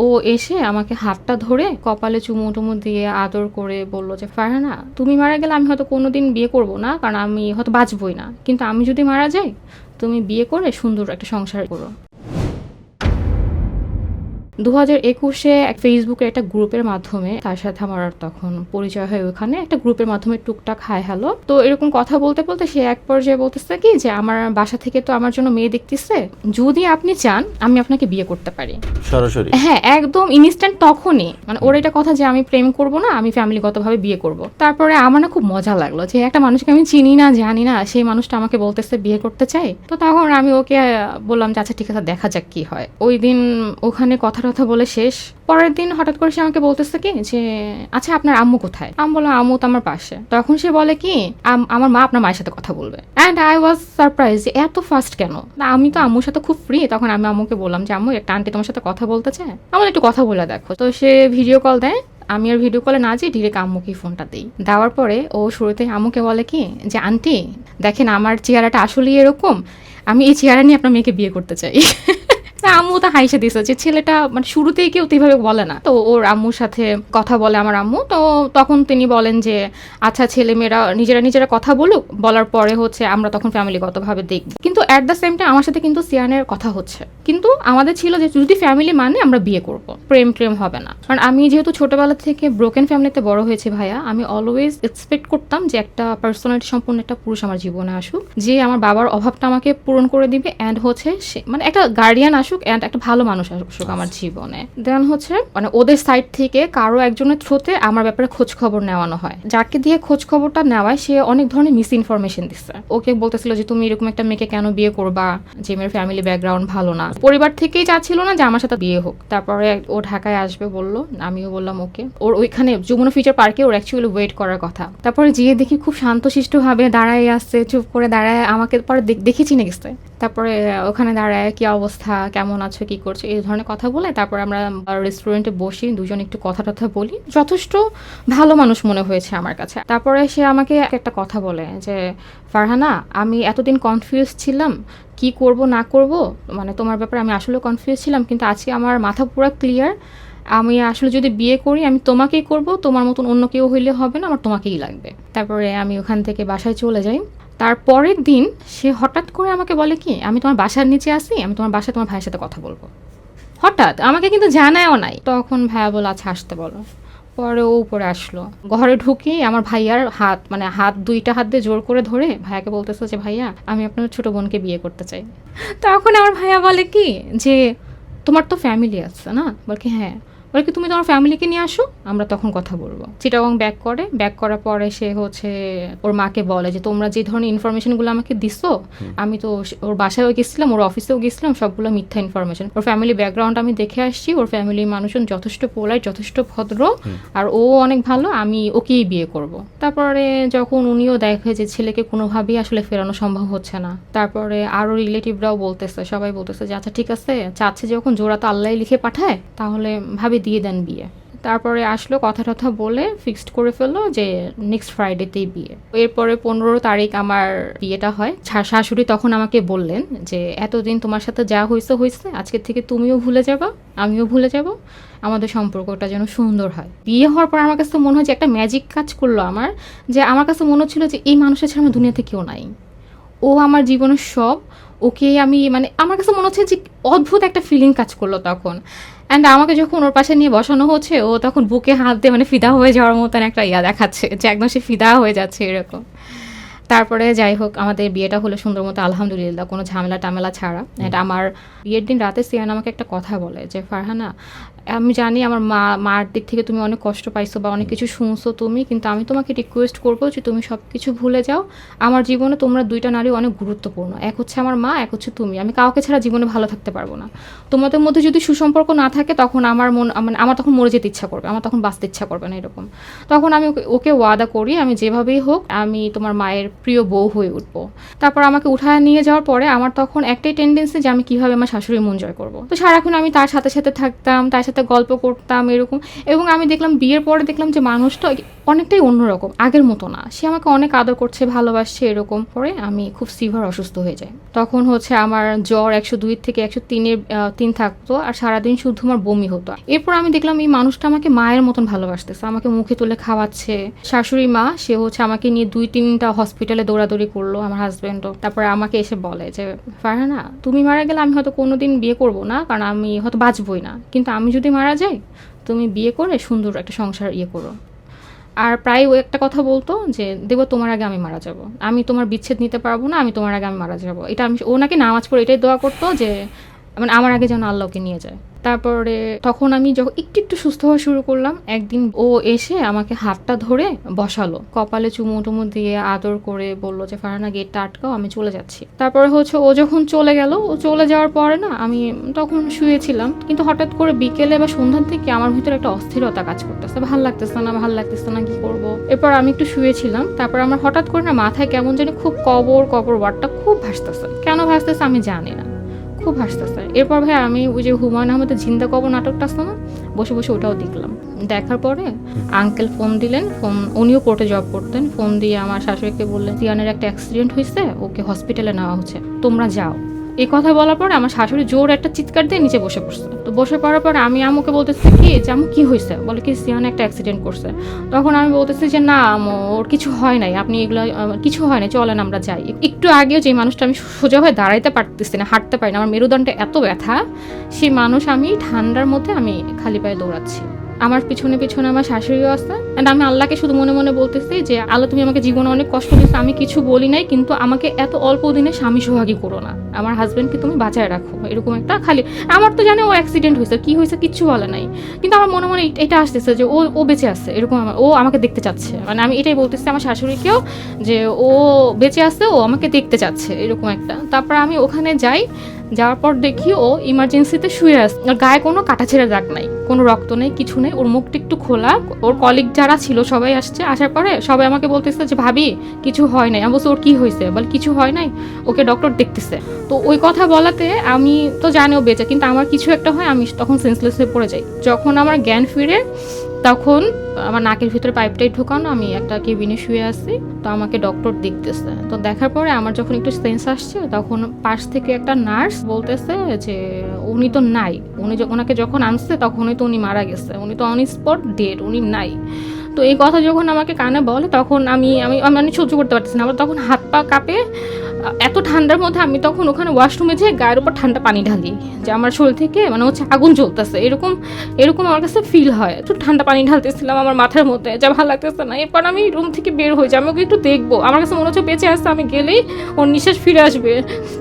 ও এসে আমাকে হাতটা ধরে কপালে চুমু টুমু দিয়ে আদর করে বলল যে ফারহানা, তুমি মারা গেলে আমি হয়তো কোনোদিন বিয়ে করব না, কারণ আমি হয়তো বাঁচবই না, কিন্তু আমি যদি মারা যাই তুমি বিয়ে করে সুন্দর একটা সংসার করো। 2021-এ ফেসবুকের একটা গ্রুপের মাধ্যমে তার সাথে আমার তখন পরিচয় হয়। ওখানে একটা গ্রুপের মাধ্যমে টুকটাক হাই হ্যালো, তো এরকম কথা বলতে বলতে সে এক পর্যায়ে বলতেছে কি যে আমার বাসা থেকে তো আমার জন্য মেয়ে দেখতেছে, যদি আপনি চান আমি আপনাকে বিয়ে করতে পারি। সরাসরি হ্যাঁ, একদম ইনস্ট্যান্ট তখনই, মানে ওর এটা কথা যে আমি প্রেম করব না, আমি ফ্যামিলিগতভাবে বিয়ে করব। তারপরে আমার না খুব মজা লাগলো যে একটা মানুষকে আমি চিনি না জানি না, সেই মানুষটা আমাকে বলতেছে বিয়ে করতে চাই। তো তখন আমি ওকে বললাম যে আচ্ছা ঠিক আছে, দেখা যাক কি হয়। ওই দিন ওখানে কথা বলে শেষ। পরের দিন হঠাৎ করে সে আমাকে বলতেছে কি যে আচ্ছা আপনার আম্মু কোথায়। আমি বললাম আম্মু তো আমার পাশে। তখন সে বলে কি আমার মা আপনার মায়ের সাথে কথা বলবে। অ্যান্ড আই ওয়াজ সারপ্রাইজ যে এত ফাস্ট কেন, আমি তো আম্মুর সাথে খুব ফ্রি। তখন আমি আম্মুকে বললাম যে আম্মু একটা আন্টি তোমার সাথে কথা বলতে চায়, আমার একটু কথা বলে দেখো। তো সে ভিডিও কল দেয়, আমি আর ভিডিও কলে না যেয়ে ডিরেক্ট আম্মুকে ফোনটা দিই। দেওয়ার পরে ও শুরুতে আম্মুকে বলে কি যে আন্টি দেখেন আমার চেহারাটা আসলেই এরকম, আমি এই চেহারা নিয়ে আপনার মেয়েকে বিয়ে করতে চাই। আম্মু তো হাইসে দিছে যে ছেলেটা মানে শুরুতেই কেউ তো এইভাবে বলে না। তো ওর আম্মুর সাথে কথা বলে আমার আম্মু। তো তখন তিনি বলেন যে আচ্ছা ছেলে মেয়েরা নিজেরা কথা বলুক, বলার পরে হচ্ছে আমরা তখন ফ্যামিলিগতভাবে দেখব। কিন্তু অ্যাট দ্য সেম টাইম আমার সাথে কিন্তু সিয়ানের কথা হচ্ছে, কিন্তু আমাদের ছিল যে যদি ফ্যামিলি মানে আমরা বিয়ে করব, প্রেম হবে না। কারণ আমি যেহেতু ছোটবেলা থেকে ব্রোকেন ফ্যামিলিতে বড় হয়েছি ভাইয়া, আমি অলওয়েজ এক্সপেক্ট করতাম যে একটা পার্সোনালিটি সম্পন্ন একটা পুরুষ আমার জীবনে আসুক, যে আমার বাবার অভাবটা আমাকে পূরণ করে দিবে, অ্যান্ড হচ্ছে সে মানে একটা গার্ডিয়ান আসুক, অ্যান্ড একটা ভালো মানুষ আসুক আমার জীবনে। দেন হচ্ছে মানে ওদের সাইড থেকে কারো একজনের থ্রুতে আমার ব্যাপারে খোঁজ খবর নেওয়ানো হয়। যাকে দিয়ে খোঁজ খবরটা নেওয়ায় সে অনেক ধরনের মিস ইনফরমেশন দিচ্ছে। ওকে বলতেছিল যে তুমি এরকম একটা মেয়েকে কেন বিয়ে করবা, যে মেয়ের ফ্যামিলি ব্যাকগ্রাউন্ড ভালো না, পরিবার থেকেই চাচ্ছিল না যে আমার সাথে বিয়ে হোক। তারপরে ও ঢাকায় আসবে বললো, আমিও বললাম ওকে। ওর ওইখানে যমুনা ফিউচার পার্কে ওর অ্যাকচুয়ালি ওয়েট করার কথা। তারপরে যেয়ে দেখি খুব শান্তশিষ্ট ভাবে দাঁড়ায় আসছে, চুপ করে দাঁড়ায় আমাকে পরে দেখে চিনে গেছে। তারপরে ওখানে দাঁড়ায় কি অবস্থা, কেমন আছো, কি করছো, এই ধরনের কথা বলে তারপর আমরা রেস্টুরেন্টে বসি, দুজন একটু কথা বলি। যথেষ্ট ভালো মানুষ মনে হয়েছে আমার কাছে। তারপরে সে আমাকে একটা কথা বলে যে ফারহানা, আমি এতদিন কনফিউজ ছিলাম কি করব না করব, মানে তোমার ব্যাপারে আমি আসলে কনফিউজ ছিলাম, কিন্তু আজকে আমার মাথা পুরো ক্লিয়ার। আমি আসলে যদি বিয়ে করি আমি তোমাকেই করব, তোমার মতন অন্য কেউ হইলে হবে না, আমার তোমাকেই লাগবে। তারপরে আমি ওখান থেকে বাসায় চলে যাই। তারপরের দিন সে হঠাৎ করে আমাকে বলে কি আমি তোমার বাসার নিচে আসি, আমি তোমার বাসায় তোমার ভাইয়ের সাথে কথা বলবো। হঠাৎ আমাকে কিন্তু জানায়ও নাই। তখন ভাইয়া বলে আচ্ছা আসতে বলো। পরে ও উপরে আসলো, ঘরে ঢুকেই আমার ভাইয়ার হাত দুইটা হাত দিয়ে জোর করে ধরে ভাইয়াকে বলতেছে যে ভাইয়া আমি আপনার ছোট বোনকে বিয়ে করতে চাই। তখন আমার ভাইয়া বলে কি যে তোমার তো ফ্যামিলি আছে না, বল কি হ্যাঁ, বলে কি তুমি তোমার ফ্যামিলিকে নিয়ে আসো, আমরা তখন কথা বলবো। চিটাগং ব্যাক করার পরে সে হচ্ছে ওর মাকে বলে যে তোমরা যে ধরনের ইনফরমেশনগুলো আমাকে দিছো, আমি তো ওর বাসায়ও গেছিলাম, ওর অফিসেও গেছিলাম, সবগুলো মিথ্যা ইনফরমেশন। ওর ফ্যামিলি ব্যাকগ্রাউন্ড আমি দেখে আসছি, ওর ফ্যামিলির মানুষজন যথেষ্ট পোলাইট, যথেষ্ট ভদ্র, আর ও অনেক ভালো, আমি ওকেই বিয়ে করব। তারপরে যখন উনিও দেখে যে ছেলেকে কোনোভাবেই আসলে ফেরানো সম্ভব হচ্ছে না, তারপরে আরও রিলেটিভরাও বলতেছে, সবাই বলতেছে যে আচ্ছা ঠিক আছে, চাচ্ছে যখন জোড়া তো আল্লাহ লিখে পাঠায়, তাহলে ভাবি দিয়ে দেন বিয়ে। তারপরে আসলো, কথা বলে ফিক্সড করে ফেললো যে নেক্সট ফ্রাইডেতেই বিয়ে। এরপরে 15 তারিখ আমার বিয়েটা হয়। শাশুড়ি তখন আমাকে বললেন যে এতদিন তোমার সাথে যা হয়েছে, আজকের থেকে তুমিও ভুলে যাবা, আমিও ভুলে যাব, আমাদের সম্পর্কটা যেন সুন্দর হয়। বিয়ে হওয়ার পর আমার কাছে মনে হয় যে একটা ম্যাজিক কাজ করলো আমার, যে আমার কাছে মনে হচ্ছিল যে এই মানুষের ছাড়া আমার দুনিয়াতে কেউ নাই, ও আমার জীবনের সব। ওকে আমি মানে আমার কাছে মনে হচ্ছে যে অদ্ভুত একটা ফিলিং কাজ করলো তখন। অ্যান্ড আমাকে যখন ওর পাশে নিয়ে বসানো হচ্ছে, ও তখন বুকে হাত দিয়ে মানে ফিদা হয়ে যাওয়ার মতন একটা দেখাচ্ছে যে একদম সে ফিদা হয়ে যাচ্ছে এরকম। তারপরে যাই হোক আমাদের বিয়েটা হলো সুন্দর মতো, আলহামদুলিল্লাহ, কোনো ঝামেলা টামেলা ছাড়া। অ্যান্ড আমার বিয়ের দিন রাতে সিয়ান আমাকে একটা কথা বলে যে ফারহানা, আমি জানি আমার মার দিক থেকে তুমি অনেক কষ্ট পাইছো বা অনেক কিছু শুনছো তুমি, কিন্তু আমি তোমাকে রিকোয়েস্ট করবো যে তুমি সব কিছু ভুলে যাও। আমার জীবনে তোমরা দুইটা নারী অনেক গুরুত্বপূর্ণ, এক হচ্ছে আমার মা, এক হচ্ছে তুমি। আমি কাউকে ছাড়া জীবনে ভালো থাকতে পারবো না। তোমাদের মধ্যে যদি সুসম্পর্ক না থাকে তখন আমার তখন মরে যেতে ইচ্ছা করবে, আমার তখন বাঁচতে ইচ্ছা করবে না এরকম। তখন আমি ওকে ওয়াদা করি আমি যেভাবেই হোক আমি তোমার মায়ের প্রিয় বউ হয়ে উঠবো। তারপর আমাকে উঠায় নিয়ে যাওয়ার পরে আমার তখন একটাই টেন্ডেন্সি যে আমি কিভাবে আমার শাশুড়ি মন জয় করবো। তো সারাক্ষণ আমি তার সাথে সাথে থাকতাম, তার সাথে গল্প করতাম এরকম। এবং আমি দেখলাম বিয়ের পরে দেখলাম যে মানুষটা অনেকটাই অন্যরকম, আগের মতো না। সে আমাকে অনেক আদর করছে, ভালোবাসছে এরকম। পরে আমি খুব সিভিয়ার অসুস্থ হয়ে যাই। তখন হচ্ছে আমার জ্বর 102 থেকে 103 থাকতো, আর সারাদিন শুধু আমার বমি হতো। এরপর আমি দেখলাম এই মানুষটা আমাকে মায়ের মতন ভালোবাসতেছে, আমাকে মুখে তুলে খাওয়াচ্ছে। শাশুড়ি মা সে হচ্ছে আমাকে নিয়ে 2-3টা হসপিটালে দৌড়াদৌড়ি করলো, আমার হাজবেন্ডও। তারপরে আমাকে এসে বলে যে ফারহানা, তুমি মারা গেলে আমি হয়তো কোনোদিন বিয়ে করবো না, কারণ আমি হয়তো বাঁচবই না, কিন্তু আমি যদি মারা যাই তুমি বিয়ে করে সুন্দর একটা সংসার করো। আর প্রায় ও একটা কথা বলতো যে দেবো তোমার আগে আমি মারা যাব, আমি তোমার বিচ্ছেদ নিতে পারবো না, আমি তোমার আগে আমি মারা যাব। এটা আমি, ও নাকি নামাজ পড়ে এটাই দোয়া করতো যে মানে আমার আগে যেন আল্লাহকে নিয়ে যায়। তারপরে তখন আমি যখন একটু সুস্থ হওয়া শুরু করলাম, একদিন ও এসে আমাকে হাতটা ধরে বসালো, কপালে চুমু টুমু দিয়ে আদর করে বললো যে ফারহানা গেটটা আটকাও, আমি চলে যাচ্ছি। তারপরে হচ্ছে ও যখন চলে গেল, ও চলে যাওয়ার পরে না আমি তখন শুয়েছিলাম, কিন্তু হঠাৎ করে বিকেলে বা সন্ধ্যার থেকে আমার ভিতরে একটা অস্থিরতা কাজ করতেছে, ভাল লাগতেছে না কি করব। এরপর আমি একটু শুয়েছিলাম, তারপর আমার হঠাৎ করে না মাথায় কেমন জানি খুব কবর ওয়ার্ডটা খুব ভাসতেছে। কেন ভাসতেছে আমি জানি না, খুব হাসতেছে। এরপর ভাই আমি ওই যে হুমায়ুন আহমেদের জিন্দা কবর নাটকটা আছে না, বসে বসে ওটাও দেখলাম। দেখার পরে আঙ্কেল ফোন দিলেন, উনিও কোর্টে জব করতেন। ফোন দিয়ে আমার শাশুড়িকে বললেন জিয়ানের একটা অ্যাক্সিডেন্ট হয়েছে, ওকে হসপিটালে নেওয়া হচ্ছে, তোমরা যাও। এই কথা বলার পরে আমার শাশুড়ি জোর একটা চিৎকার দিয়ে নিচে বসে পড়ছে। তো বসে পড়ার পরে আমি আম্মুকে বলতেছি কি যে আম্মু কি হয়েছে, বলে কি সিয়ান একটা অ্যাক্সিডেন্ট করছে। তখন আমি বলতেছি যে না আম্মু, ওর কিছু হয় নাই, আপনি এগুলো কিছু হয় নাই, চলেন আমরা যাই। একটু আগেও যে মানুষটা আমি সোজা হয়ে দাঁড়াইতে পারতেছি না, হাঁটতে পারি না, আমার মেরুদণ্ডে এত ব্যথা, সেই মানুষ আমি ঠান্ডার মধ্যে আমি খালি পায়ে দৌড়াচ্ছি। আমার পিছনে পিছনে আমার শাশুড়িও আছে। অ্যান্ড আমি আল্লাহকে শুধু মনে মনে বলতেছি যে আল্লাহ তুমি আমাকে জীবনে অনেক কষ্ট দিচ্ছ, আমি কিছু বলি নাই, কিন্তু আমাকে এত অল্প দিনে স্বামী সোহাগী করো না, আমার হাজবেন্ডকে তুমি বাঁচায় রাখো। এরকম একটা খালি, আমার তো জানে ও অ্যাক্সিডেন্ট হয়েছে, কি হয়েছে কিচ্ছু বলে নাই, কিন্তু আমার মনে মনে এটা আসতেছে যে ও বেঁচে আছে, এরকম ও আমাকে দেখতে চাচ্ছে। মানে আমি এটাই বলতেছি আমার শাশুড়িকেও যে ও বেঁচে আছে, ও আমাকে দেখতে চাচ্ছে, এরকম একটা। তারপর আমি ওখানে যাই, যাওয়ার পর দেখি ও ইমার্জেন্সিতে শুয়ে আছে, ওর গায়ে কোনো কাটাছেঁড়া দাগ নাই, কোনো রক্ত নেই, কিছু নেই, ওর মুখটা একটু খোলা। ওর কলিগ যারা ছিল সবাই আসছে, আসার পরে সবাই আমাকে বলতেছে যে ভাবি কিছু হয় নাই। আমি বলছি ওর কি হয়েছে, বলে কিছু হয় নাই, ওকে ডক্টর দেখতেছে। তো ওই কথা বলাতে আমি তো জানি ও বেঁচে, কিন্তু আমার কিছু একটা হয়, আমি তখন সেন্সলেস হয়ে পড়ে যাই। যখন আমার জ্ঞান ফিরে তখন আমার নাকের ভিতরে পাইপটাই ঢোকানো, আমি একটা কেবিনে শুয়ে আছি। তো আমাকে ডক্টর দেখতেছে। তো দেখার পরে আমার যখন একটু সেন্স আসছে, তখন পাশ থেকে একটা নার্স বলতেছে যে উনি তো নাই, ওনাকে যখন আনছে তখনই তো উনি মারা গেছে, উনি তো অন স্পট ডেড, উনি নাই। তো এই কথা যখন আমাকে কানে বলে তখন আমি আমি আমি সহ্য করতে পারতেছি না। আমার তখন হাত পা কাঁপে, এত ঠান্ডার মধ্যে আমি তখন ওখানে ওয়াশরুমে যেয়ে গায়ের উপর ঠান্ডা পানি ঢালি, যে আমার শরীর থেকে মানে হচ্ছে আগুন জ্বলতেছে, এরকম আমার কাছে ফিল হয়। একটু ঠান্ডা পানি ঢালতেছিলাম আমার মাথার মধ্যে, যা ভালো লাগতেছে না। এরপর আমি রুম থেকে বের হয়ে যাই, আমি ওকে একটু দেখবো, আমার কাছে মনে হচ্ছে বেঁচে আসছে, আমি গেলেই ওর নিঃশ্বাস ফিরে আসবে।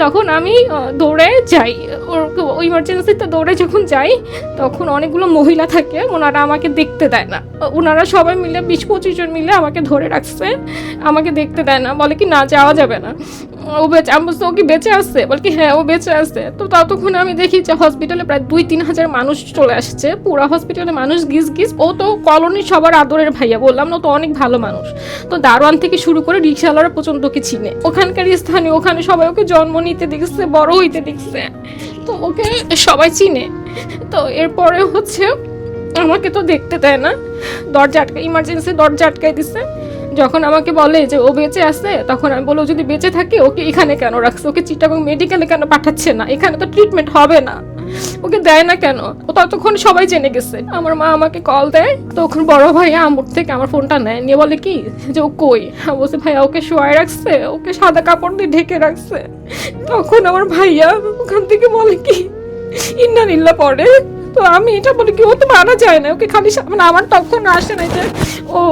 তখন আমি দৌড়ে যাই, ওই ইমার্জেন্সিতে দৌড়ে যখন যাই, তখন অনেকগুলো মহিলা থাকে, ওনারা আমাকে দেখতে দেয় না। ওনারা সবাই মিলে 20-25 জন মিলে আমাকে ধরে রাখছে, আমাকে দেখতে দেয় না, বলে কি না যাওয়া যাবে না। ও বেঁচে, আমি বলছি ও কি বেঁচে আসছে, বল কি হ্যাঁ ও বেঁচে আসছে। তো ততক্ষণে আমি দেখি যে হসপিটালে প্রায় 2-3 হাজার মানুষ চলে আসছে, পুরো হসপিটালে মানুষ গিজ। ও তো কলোনির সবার আদরের ভাইয়া, বললাম না, তো অনেক ভালো মানুষ। তো দারোয়ান থেকে শুরু করে রিক্সাওয়ালারা পর্যন্ত ওকে চিনে, ওখানকার স্থানীয়, ওখানে সবাই ওকে জন্ম নিতে দেখছে, বড় হইতে দেখছে, তো ওকে সবাই চিনে। তো এরপরে হচ্ছে আমাকে তো দেখতে দেয় না, দরজা আটকে, ইমার্জেন্সি দরজা আটকাই দিছে। যখন আমাকে বলে যে ও বেঁচে আছে, তখন আমি বলবো যদি বেঁচে থাকে ওকে এখানে কেন রাখছে, ওকে চিটাগং মেডিকেলে কেন পাঠাচ্ছে না, এখানে তো ট্রিটমেন্ট হবে না, ওকে দেয় না কেন। ও ততক্ষণ সবাই জেনে গেছে। আমার মা আমাকে কল দেয়, তখন বড় ভাইয়া আমুর থেকে আমার ফোনটা নেয়, নিয়ে বলে কি যে ও কই। আমি বলছি ভাইয়া ওকে শোয়ায় রাখছে, ওকে সাদা কাপড় দিয়ে ঢেকে রাখছে। তখন আমার ভাইয়া ওখান থেকে বলে কি ইন্না নিল্লা পড়ে। তো আমি এটা বলি কি ও তো মারা যায় না, ওকে খালি মানে আমার তখন আসে না যে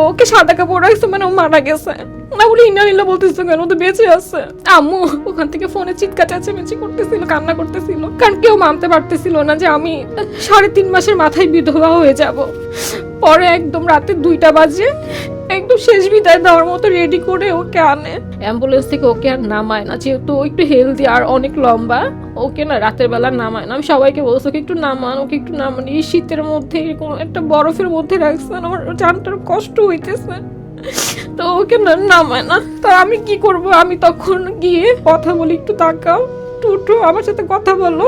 ওকে সাদা কাপড় রাখছে মানে ও মারা গেছে। না বলে ইন্না নিল্লা বলতেছে কেন, ও তো বেঁচে আছে। আম্মু ওখান থেকে ফোনে চিৎকার চেঁচামেচি করতেছিল, কান্না করতেছিল, কারণ কেউ মানতে পারতেছিল না যে আমি 3.5 মাসের মাথায় বিধবা হয়ে যাব। পরে একদম রাতে 2টা বাজে একদম শেষ বিদায় দেওয়ার মতো রেডি করে ওকে আনে। অ্যাম্বুলেন্স থেকে ওকে আর নামায় না, যেহেতু একটু হেলদি আর অনেক লম্বা, ওকে না রাতের বেলা নামায় না। আমি সবাইকে বলছি ওকে একটু নামান, ওকে একটু নামান। এই শীতের মধ্যে এরকম একটা বরফের মধ্যে রাখছেন, আমার জানটার কষ্ট হইতেছে। তো ওকে নামায় না। তো আমি কি করব, আমি তখন গিয়ে কথা বলি, একটু তাকাও, টুটু আমার সাথে কথা বলো।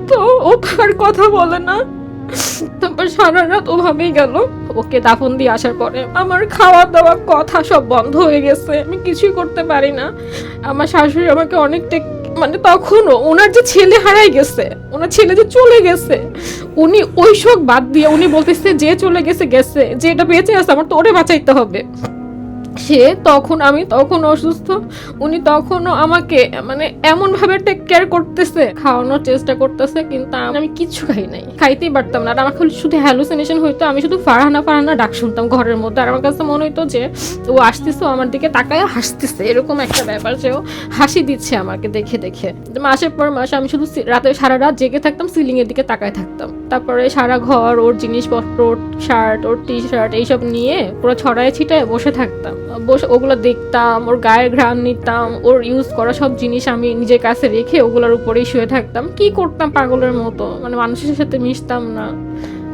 তো ও তো আর কথা বলে না। তারপর সারা রাত ওভাবেই গেল। ওকে দাফন দিয়ে আসার পরে আমার খাওয়া দাওয়া কথা সব বন্ধ হয়ে গেছে, আমি কিছুই করতে পারি না। আমার শাশুড়ি আমাকে অনেকটা, মানে তখনও ওনার যে ছেলে হারাই গেছে, ওনার ছেলে যে চলে গেছে, উনি ওই শোক বাদ দিয়ে উনি বলতেছে যে চলে গেছে গেছে, যে এটা বেঁচে আছে আমার তো ওরে বাঁচাইতে হবে। সে তখন, আমি তখন অসুস্থ, উনি তখনও আমাকে মানে এমন ভাবে টেক কেয়ার করতেছে, খাওয়ানোর চেষ্টা করতেছে, কিন্তু আমি কিচ্ছু খাই নাই, খাইতেই পারতাম না। আর আমার খালি শুধু হ্যালুসিনেশন হইতো, আমি শুধু ফারহানা ফারহানা ডাক শুনতাম ঘরের মধ্যে। আর আমার কাছে মনে হইতো যে ও আসতেছে, আমার দিকে তাকায় হাসতেছে, এরকম একটা ব্যাপার, যে ও হাসি দিচ্ছে আমাকে দেখে দেখে। মাসের পর মাস আমি শুধু রাতে সারা রাত জেগে থাকতাম, সিলিং এর দিকে তাকায় থাকতাম। তারপরে সারা ঘর ওর জিনিসপত্র, ওর শার্ট, ওর টি শার্ট এইসব নিয়ে পুরো ছড়ায় ছিটায় বসে থাকতাম, বসে ওগুলো দেখতাম, ওর গায়ের ঘ্রাণ নিতাম, ওর ইউজ করা সব জিনিস আমি নিজের কাছে রেখে ওগুলোর উপরেই শুয়ে থাকতাম। কি করতাম পাগলের মতো, মানে মানুষের সাথে মিশতাম না।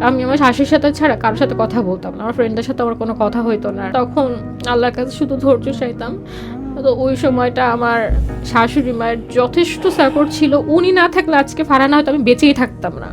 আমি আমার শাশুড়ির সাথে ছাড়া কারোর সাথে কথা বলতাম না, আমার ফ্রেন্ডের সাথে আমার কোনো কথা হইতো না। তখন আল্লাহর কাছে শুধু ধৈর্য চাইতাম। তো ওই সময়টা আমার শাশুড়ি মায়ের যথেষ্ট সাপোর্ট ছিল, উনি না থাকলে আজকে ফারহানা হয়তো আমি বেঁচেই থাকতাম না।